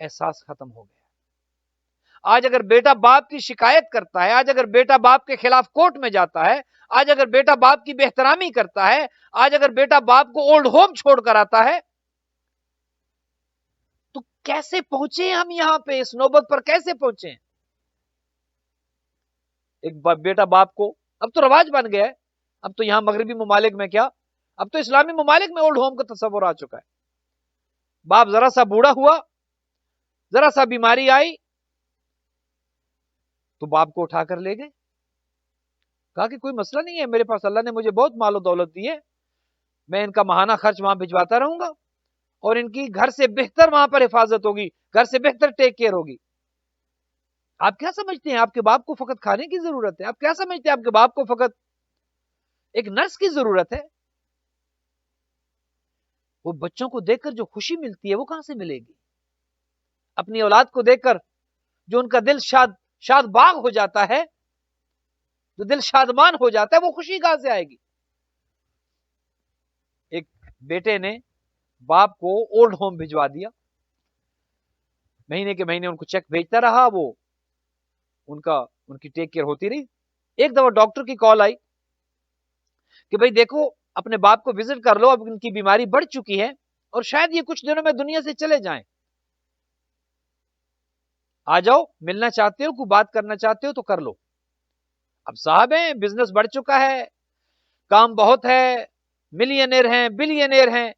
احساس ختم ہو گیا۔ آج اگر بیٹا باپ کی شکایت کرتا ہے، آج اگر بیٹا باپ کے خلاف کورٹ میں جاتا ہے، آج اگر بیٹا باپ کی بے احترامی کرتا ہے، آج اگر بیٹا باپ کو اولڈ ہوم چھوڑ کر آتا ہے، تو کیسے پہنچے ہم یہاں پہ، اس نوبت پر کیسے پہنچے؟ ایک بیٹا باپ کو، اب تو رواج بن گیا ہے، اب تو یہاں مغربی ممالک میں کیا، اب تو اسلامی ممالک میں اولڈ ہوم کا تصور آ چکا ہے۔ باپ ذرا سا بوڑھا ہوا، ذرا سا بیماری آئی تو باپ کو اٹھا کر لے گئے، کہا کہ کوئی مسئلہ نہیں ہے، میرے پاس اللہ نے مجھے بہت مال و دولت دی ہے، میں ان کا ماہانہ خرچ وہاں بھجواتا رہوں گا، اور ان کی گھر سے بہتر وہاں پر حفاظت ہوگی، گھر سے بہتر ٹیک کیئر ہوگی۔ آپ کیا سمجھتے ہیں آپ کے باپ کو فقط کھانے کی ضرورت ہے؟ آپ کیا سمجھتے ہیں آپ کے باپ کو فقط ایک نرس کی ضرورت ہے؟ وہ بچوں کو دیکھ کر جو خوشی ملتی ہے وہ کہاں سے ملے گی؟ اپنی اولاد کو دیکھ کر جو ان کا دل شاد باغ ہو جاتا ہے، جو دل شادمان ہو جاتا ہے، وہ خوشی کہاں سے آئے گی؟ ایک بیٹے نے باپ کو اولڈ ہوم بھجوا دیا، مہینے کے مہینے ان کو چیک بھیجتا رہا، وہ ان کی ٹیک کیئر ہوتی رہی۔ ایک دفعہ ڈاکٹر کی کال آئی کہ بھئی دیکھو اپنے باپ کو وزٹ کر لو، اب ان کی بیماری بڑھ چکی ہے اور شاید یہ کچھ دنوں میں دنیا سے چلے جائیں، آ جاؤ، ملنا چاہتے ہو، کوئی بات کرنا چاہتے ہو تو کر لو۔ اب صاحب ہیں، بزنس بڑھ چکا ہے، کام بہت ہے، ملینئر ہیں، بلینئر ہیں،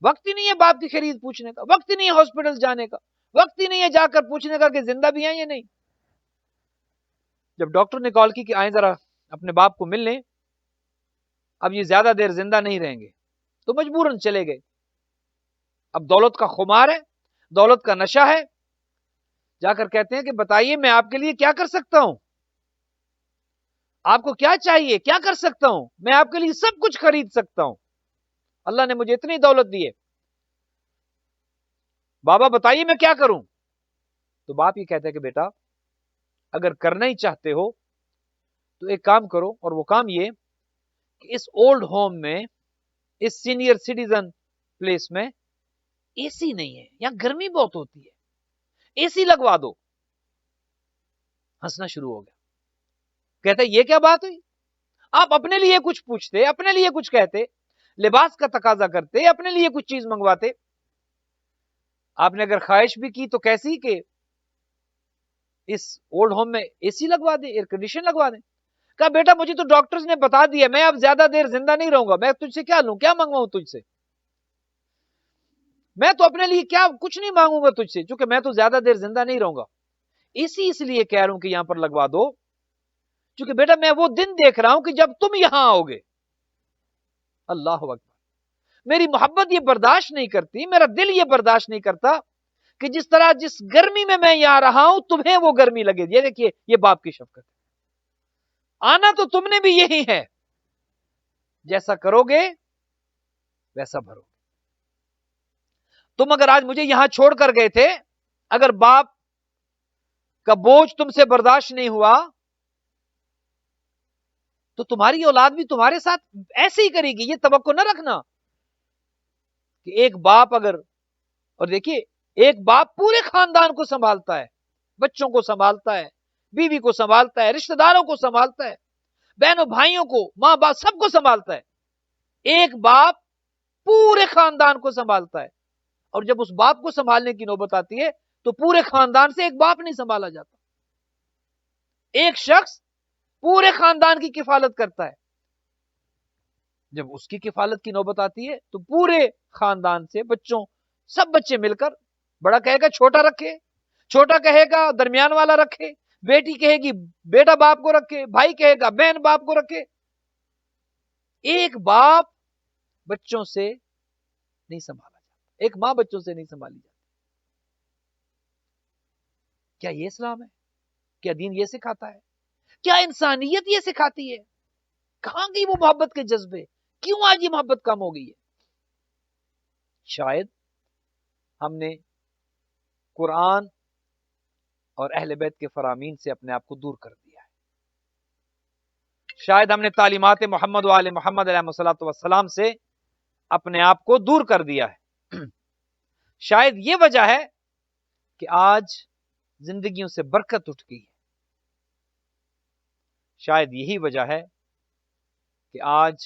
وقت ہی نہیں ہے باپ کی خرید پوچھنے کا، وقت ہی نہیں ہے ہاسپٹل جانے کا، وقت ہی نہیں ہے جا کر پوچھنے کا کہ زندہ بھی ہیں یا نہیں۔ جب ڈاکٹر نے کال کی کہ آئیں ذرا اپنے باپ کو مل لیں، اب یہ زیادہ دیر زندہ نہیں رہیں گے، تو مجبوراً چلے گئے۔ اب دولت کا خمار ہے، دولت کا نشہ ہے، جا کر کہتے ہیں کہ بتائیے میں آپ کے لیے کیا کر سکتا ہوں، آپ کو کیا چاہیے، کیا کر سکتا ہوں، میں آپ کے لیے سب کچھ خرید سکتا ہوں، اللہ نے مجھے اتنی دولت دی ہے، بابا بتائیے میں کیا کروں؟ تو باپ یہ کہتا ہے کہ بیٹا اگر کرنا ہی چاہتے ہو تو ایک کام کرو، اور وہ کام یہ کہ اس اولڈ ہوم میں، اس سینئر سٹیزن پلیس میں اے سی نہیں ہے، یہاں گرمی بہت ہوتی ہے، اے سی لگوا دو۔ ہنسنا شروع ہو گیا، کہتا ہے یہ کیا بات ہوئی، آپ اپنے لیے کچھ پوچھتے، اپنے لیے کچھ کہتے، لباس کا تقاضا کرتے، اپنے لیے کچھ چیز منگواتے، آپ نے اگر خواہش بھی کی تو کیسی کہ اس اولڈ ہوم میں اے سی لگوا دیں، ایئر کنڈیشن لگوا دیں۔ کہا بیٹا مجھے تو ڈاکٹرز نے بتا دیا میں اب زیادہ دیر زندہ نہیں رہوں گا، میں تجھ سے کیا لوں، کیا منگواؤں تجھ سے، میں تو اپنے لیے کیا کچھ نہیں مانگوں گا تجھ سے، چونکہ میں تو زیادہ دیر زندہ نہیں رہوں گا، اسی اس لیے کہہ رہا ہوں کہ یہاں پر لگوا دو، چونکہ بیٹا میں وہ دن دیکھ رہا ہوں کہ جب تم یہاں آؤ گے۔ اللہ اکبر، میری محبت یہ برداشت نہیں کرتی، میرا دل یہ برداشت نہیں کرتا کہ جس طرح جس گرمی میں یہاں رہا ہوں تمہیں وہ گرمی لگے۔ یہ دیکھیے یہ باپ کی شفقت، آنا تو تم نے بھی یہی ہے، جیسا کرو گے ویسا بھرو گے۔ تم اگر آج مجھے یہاں چھوڑ کر گئے تھے، اگر باپ کا بوجھ تم سے برداشت نہیں ہوا تو تمہاری اولاد بھی تمہارے ساتھ ایسے ہی کرے گی۔ یہ توقع نہ رکھنا کہ ایک باپ اگر، اور دیکھیے ایک باپ پورے خاندان کو سنبھالتا ہے، بچوں کو سنبھالتا ہے، بیوی کو سنبھالتا ہے، رشتہ داروں کو سنبھالتا ہے، بہنوں بھائیوں کو، ماں باپ سب کو سنبھالتا ہے۔ ایک باپ پورے خاندان کو سنبھالتا ہے، اور جب اس باپ کو سنبھالنے کی نوبت آتی ہے تو پورے خاندان سے ایک باپ نہیں سنبھالا جاتا، ایک شخص پورے خاندان کی کفالت کرتا ہے، جب اس کی کفالت کی نوبت آتی ہے تو پورے خاندان سے بچوں، سب بچے مل کر، بڑا کہے گا چھوٹا رکھے، چھوٹا کہے گا درمیان والا رکھے، بیٹی کہے گی بیٹا باپ کو رکھے، بھائی کہے گا بہن باپ کو رکھے۔ ایک باپ بچوں سے نہیں سنبھالا جاتا، ایک ماں بچوں سے نہیں سنبھالی جاتی۔ کیا یہ اسلام ہے؟ کیا دین یہ سکھاتا ہے؟ کیا انسانیت یہ سکھاتی ہے؟ کہاں گئی وہ محبت کے جذبے؟ کیوں آج یہ محبت کم ہو گئی ہے؟ شاید ہم نے قرآن اور اہل بیت کے فرامین سے اپنے آپ کو دور کر دیا ہے، شاید ہم نے تعلیمات محمد و آل محمد علیہ الصلوۃ والسلام سے اپنے آپ کو دور کر دیا ہے۔ شاید یہ وجہ ہے کہ آج زندگیوں سے برکت اٹھ گئی ہے. شاید یہی وجہ ہے کہ آج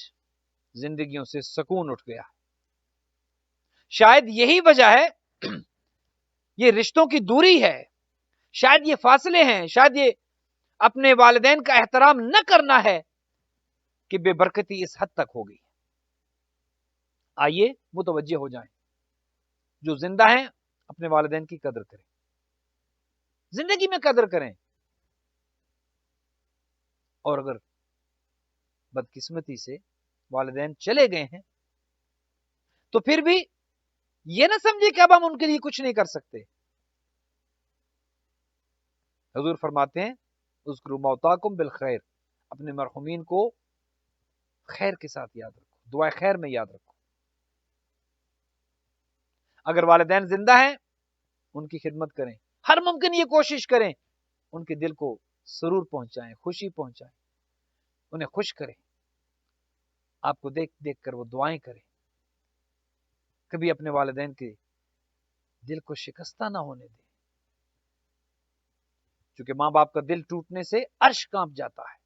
زندگیوں سے سکون اٹھ گیا. شاید یہی وجہ ہے یہ رشتوں کی دوری ہے، شاید یہ فاصلے ہیں، شاید یہ اپنے والدین کا احترام نہ کرنا ہے کہ بے برکتی اس حد تک ہو گئی. آئیے متوجہ ہو جائیں. جو زندہ ہیں اپنے والدین کی قدر کریں، زندگی میں قدر کریں. اور اگر بدقسمتی سے والدین چلے گئے ہیں تو پھر بھی یہ نہ سمجھے کہ اب ہم ان کے لیے کچھ نہیں کر سکتے. حضور فرماتے ہیں اذکروا موتاکم بالخیر، اپنے مرحومین کو خیر کے ساتھ یاد رکھو، دعائے خیر میں یاد رکھو. اگر والدین زندہ ہیں ان کی خدمت کریں، ہر ممکن یہ کوشش کریں ان کے دل کو سرور پہنچائیں، خوشی پہنچائیں، انہیں خوش کریں. آپ کو دیکھ دیکھ کر وہ دعائیں کریں. کبھی اپنے والدین کے دل کو شکستہ نہ ہونے دیں، چونکہ ماں باپ کا دل ٹوٹنے سے عرش کانپ جاتا ہے.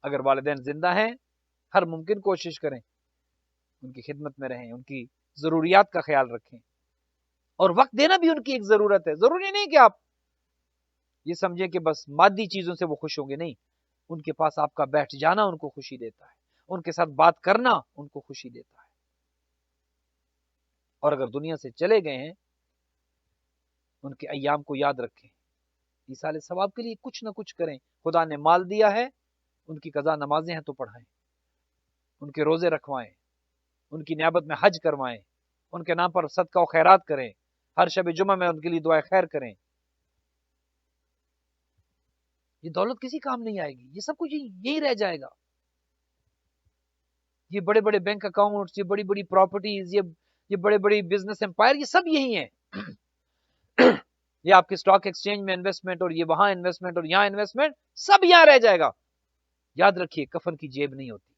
اگر والدین زندہ ہیں ہر ممکن کوشش کریں ان کی خدمت میں رہیں، ان کی ضروریات کا خیال رکھیں. اور وقت دینا بھی ان کی ایک ضرورت ہے. ضروری نہیں کہ آپ یہ سمجھیں کہ بس مادی چیزوں سے وہ خوش ہوں گے، نہیں. ان کے پاس آپ کا بیٹھ جانا ان کو خوشی دیتا ہے، ان کے ساتھ بات کرنا ان کو خوشی دیتا ہے. اور اگر دنیا سے چلے گئے ہیں ان کے ایام کو یاد رکھیں، ایصال ثواب کے لیے کچھ نہ کچھ کریں. خدا نے مال دیا ہے، ان کی قضا نمازیں ہیں تو پڑھائیں، ان کے روزے رکھوائیں، ان کی نیابت میں حج کروائیں، ان کے نام پر صدقہ و خیرات کریں، ہر شب جمعہ میں ان کے لیے دعائے خیر کریں. یہ دولت کسی کام نہیں آئے گی، یہ سب کچھ یہی رہ جائے گا. یہ بڑے بڑے بینک اکاؤنٹس، یہ بڑی بڑی پراپرٹیز، یہ بڑے بڑی بزنس امپائر، یہ سب یہی ہیں. یہ آپ کے سٹاک ایکسچینج میں انویسٹمنٹ، اور یہ وہاں انویسٹمنٹ، اور یہاں انویسٹمنٹ، سب یہاں رہ جائے گا. یاد رکھیے کفن کی جیب نہیں ہوتی،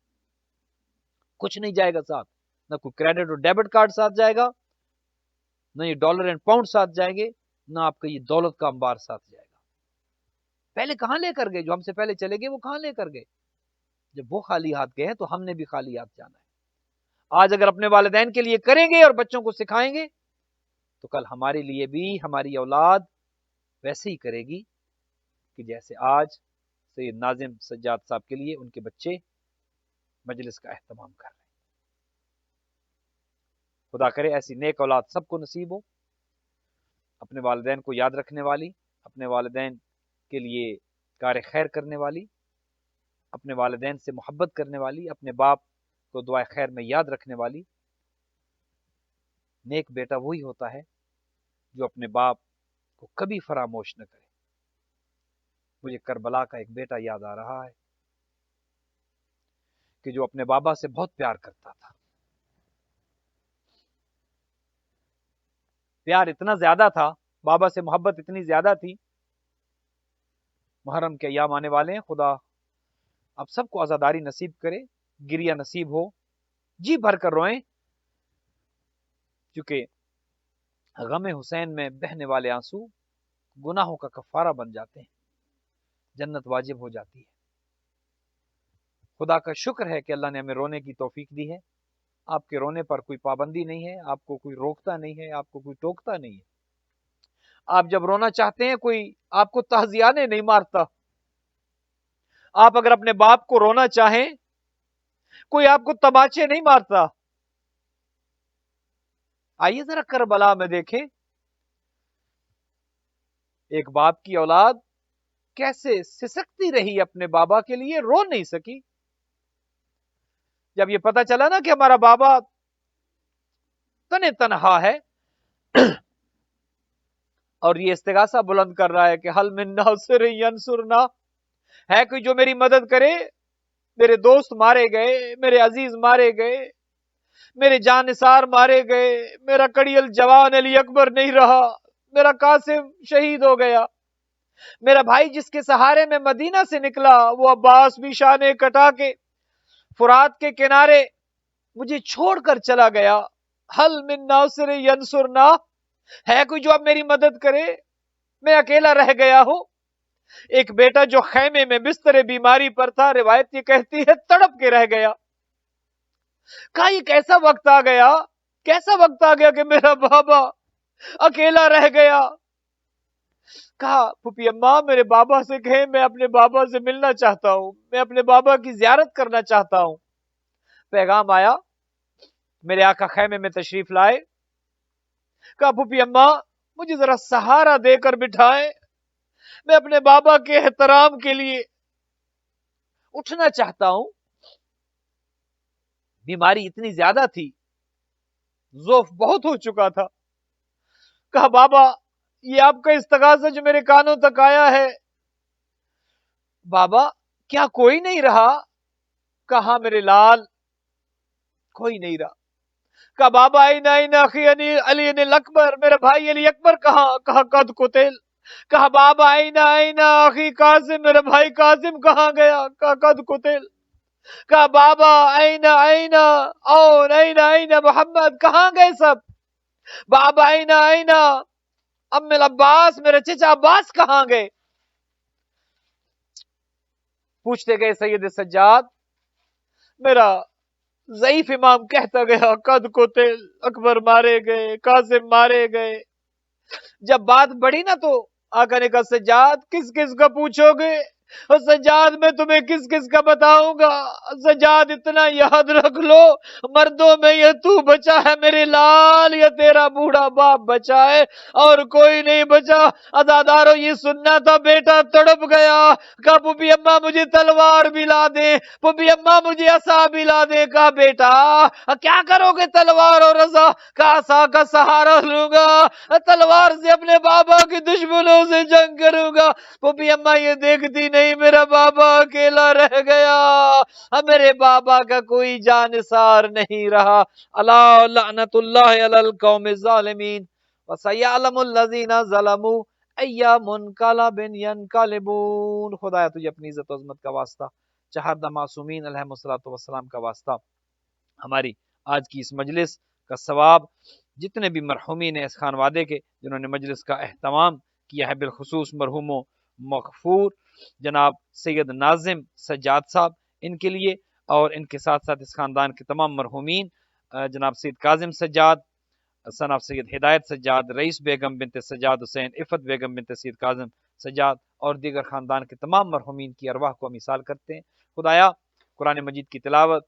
کچھ نہیں جائے گا ساتھ. نہ کوئی کریڈٹ اور ڈیبٹ کارڈ ساتھ جائے گا، نہ یہ ڈالر اینڈ پاؤنڈ ساتھ جائیں گے، نہ آپ کا یہ دولت کا انبار ساتھ جائے گا. پہلے کہاں لے کر گئے؟ جو ہم سے پہلے چلے گئے وہ کہاں لے کر گئے؟ جب وہ خالی ہاتھ گئے ہیں تو ہم نے بھی خالی ہاتھ جانا ہے. آج اگر اپنے والدین کے لیے کریں گے اور بچوں کو سکھائیں گے تو کل ہمارے لیے بھی ہماری اولاد ویسے ہی کرے گی کہ جیسے آج سید ناظم سجاد صاحب کے لیے ان کے بچے مجلس کا اہتمام کر رہے ہیں. خدا کرے ایسی نیک اولاد سب کو نصیب ہو، اپنے والدین کو یاد رکھنے والی، اپنے والدین کے لیے کار خیر کرنے والی، اپنے والدین سے محبت کرنے والی، اپنے باپ کو دعائے خیر میں یاد رکھنے والی. نیک بیٹا وہی ہوتا ہے جو اپنے باپ کو کبھی فراموش نہ کرے. مجھے کربلا کا ایک بیٹا یاد آ رہا ہے کہ جو اپنے بابا سے بہت پیار کرتا تھا. پیار اتنا زیادہ تھا، بابا سے محبت اتنی زیادہ تھی. محرم کے ایام آنے والے ہیں، خدا آپ سب کو عزاداری نصیب کرے، گریہ نصیب ہو، جی بھر کر روئیں، کیونکہ غم حسین میں بہنے والے آنسو گناہوں کا کفارہ بن جاتے ہیں، جنت واجب ہو جاتی ہے. خدا کا شکر ہے کہ اللہ نے ہمیں رونے کی توفیق دی ہے. آپ کے رونے پر کوئی پابندی نہیں ہے، آپ کو کوئی روکتا نہیں ہے، آپ کو کوئی ٹوکتا نہیں ہے. آپ جب رونا چاہتے ہیں کوئی آپ کو تعزیانے نہیں مارتا. آپ اگر اپنے باپ کو رونا چاہیں کوئی آپ کو تماچے نہیں مارتا. آئیے ذرا کربلا میں دیکھیں ایک باپ کی اولاد کیسے سسکتی رہی اپنے بابا کے لیے، رو نہیں سکی. جب یہ پتا چلا نا کہ ہمارا بابا تنے تنہا ہے اور یہ استغاثہ بلند کر رہا ہے کہ حل من ناصر ینصرنا، ہے کوئی جو میری مدد کرے. میرے دوست مارے گئے، میرے عزیز مارے گئے، میرے جان نثار مارے گئے، میرا کڑیل جوان علی اکبر نہیں رہا، میرا قاسم شہید ہو گیا، میرا بھائی جس کے سہارے میں مدینہ سے نکلا وہ عباس بھی شانے کٹا کے فرات کے کنارے مجھے چھوڑ کر چلا گیا. حل من ناصر ینصرنا، ہے کوئی جو اب میری مدد کرے؟ میں اکیلا رہ گیا ہوں. ایک بیٹا جو خیمے میں بستر بیماری پر تھا، روایت یہ کہتی ہے تڑپ کے رہ گیا. کہا یہ کیسا وقت آ گیا، کیسا وقت آ گیا کہ میرا بابا اکیلا رہ گیا. کہا پھوپھی اماں میرے بابا سے کہیں میں اپنے بابا سے ملنا چاہتا ہوں، میں اپنے بابا کی زیارت کرنا چاہتا ہوں. پیغام آیا، میرے آقا خیمے میں تشریف لائے. کہا پھوپھی اماں مجھے ذرا سہارا دے کر بٹھائیں، میں اپنے بابا کے احترام کے لیے اٹھنا چاہتا ہوں. بیماری اتنی زیادہ تھی، ضعف بہت ہو چکا تھا. کہا بابا یہ آپ کا استغاثہ جو میرے کانوں تک آیا ہے. بابا کیا کوئی نہیں رہا؟ کہا میرے لال کوئی نہیں رہا. کہا بابا اینا اخی علی الاکبر، میرا بھائی علی اکبر کہاں؟ کہا قد قتل. کہا بابا اینا اخی قاسم، میرا بھائی قاسم کہاں گیا؟ کہا قد قتل. کہا بابا اینا محمد، کہاں گئے سب؟ بابا اینا ام العباس، میرے چچا عباس کہاں گئے؟ پوچھتے گئے سید سجاد. میرا ضعیف امام کہتا گیا قد قتل، اکبر مارے گئے، قاسم مارے گئے. جب بات بڑھی نا تو آقا نے کہا سجاد کس کس کا پوچھو گے؟ اور سجاد میں تمہیں کس کس کا بتاؤں گا؟ سجاد اتنا یاد رکھ لو، مردوں میں یہ تو بچا ہے میرے لال، یہ تیرا بوڑھا باپ بچا ہے اور کوئی نہیں بچا. عزادارو یہ سننا تھا. بیٹا تڑپ گیا. کہا پھوپھی اماں مجھے تلوار بھی لا دے، پھوپھی اماں مجھے عصا بھی لا دے. کہا بیٹا کیا کرو گے تلوار اور عصا؟ کہا عصا کا سہارا لوں گا، تلوار سے اپنے بابا کے دشمنوں سے جنگ کروں گا. پھوپھی اماں یہ دیکھتی نہیں میرا بابا اکیلا رہ گیا، میرے بابا کا کوئی جانثار نہیں رہا. الا لعنت اللہ علی القوم الظالمین وسیعلم الذین ظلموا ای منقلب ینقلبون. خدایا تجھے اپنی عزت و عظمت کا واسطہ، چہاردہ معصومین علیہم الصلوۃ والسلام کا واسطہ، ہماری آج کی اس مجلس کا ثواب جتنے بھی مرحومین ہیں اس خانوادے کے جنہوں نے مجلس کا اہتمام کیا ہے، بالخصوص مرحوم و مغفور جناب سید ناظم سجاد صاحب، ان کے لیے، اور ان کے ساتھ ساتھ اس خاندان کے تمام مرحومین جناب سید کاظم سجاد، جناب سید ہدایت سجاد، رئیس بیگم بنت سجاد حسین، عفت بیگم بنت سید کاظم سجاد اور دیگر خاندان کے تمام مرحومین کی ارواح کو ہم مثال کرتے ہیں. خدایا قرآن مجید کی تلاوت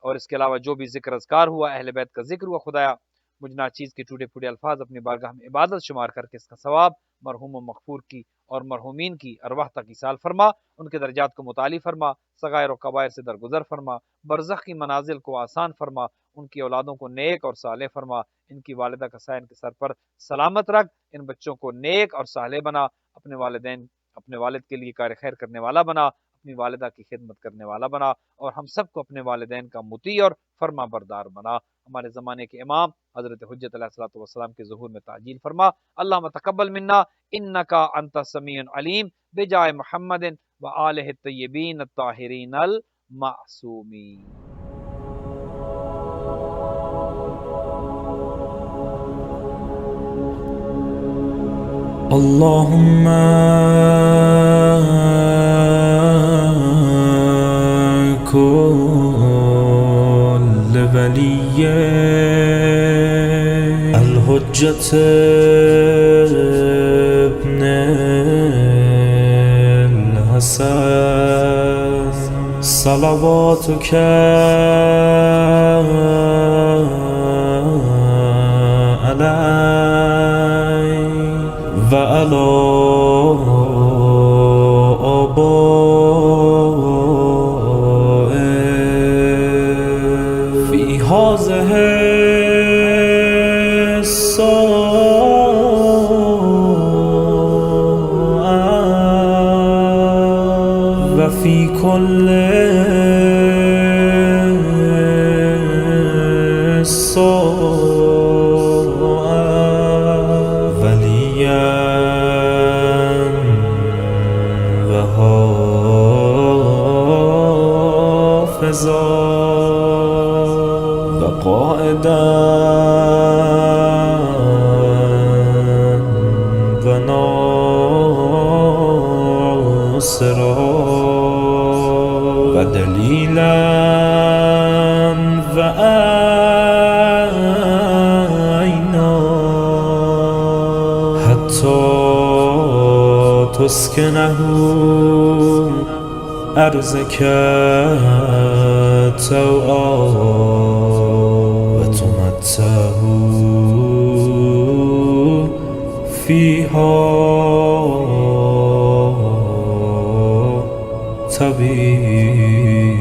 اور اس کے علاوہ جو بھی ذکر اذکار ہوا، اہل بیت کا ذکر ہوا، خدایا مجھ ناچیز کے ٹوٹے پھوٹے الفاظ اپنی بارگاہ میں عبادت شمار کر کے اس کا ثواب مرحوم و مغفور کی اور مرحومین کی ارواح تک ایصال فرما، ان کے درجات کو متعالی فرما، صغائر و کبائر سے درگزر فرما، برزخ کی منازل کو آسان فرما، ان کی اولادوں کو نیک اور صالح فرما، ان کی والدہ کا سایہ ان کے سر پر سلامت رکھ، ان بچوں کو نیک اور صالح بنا، اپنے والدین اپنے والد کے لیے کار خیر کرنے والا بنا، اپنی والدہ کی خدمت کرنے والا بنا، اور ہم سب کو اپنے والدین کا مطیع اور فرما بردار بنا. ہمارے زمانے کے امام حضرت حجت علیہ الصلوۃ والسلام کے ظہور میں تعجیل فرما. اللہم تقبل منا انکا انت السمیع العلیم بجائے محمد و آلہ الطیبین الطاہرین المعصومین. اللهم كل ولي الحجة ابن الحسن صلواتك عليه وعلى آبائه في هذه الساعة وفي كل وقائدا تسكنه أرضك طوعا وتمتعه فيها طويلا.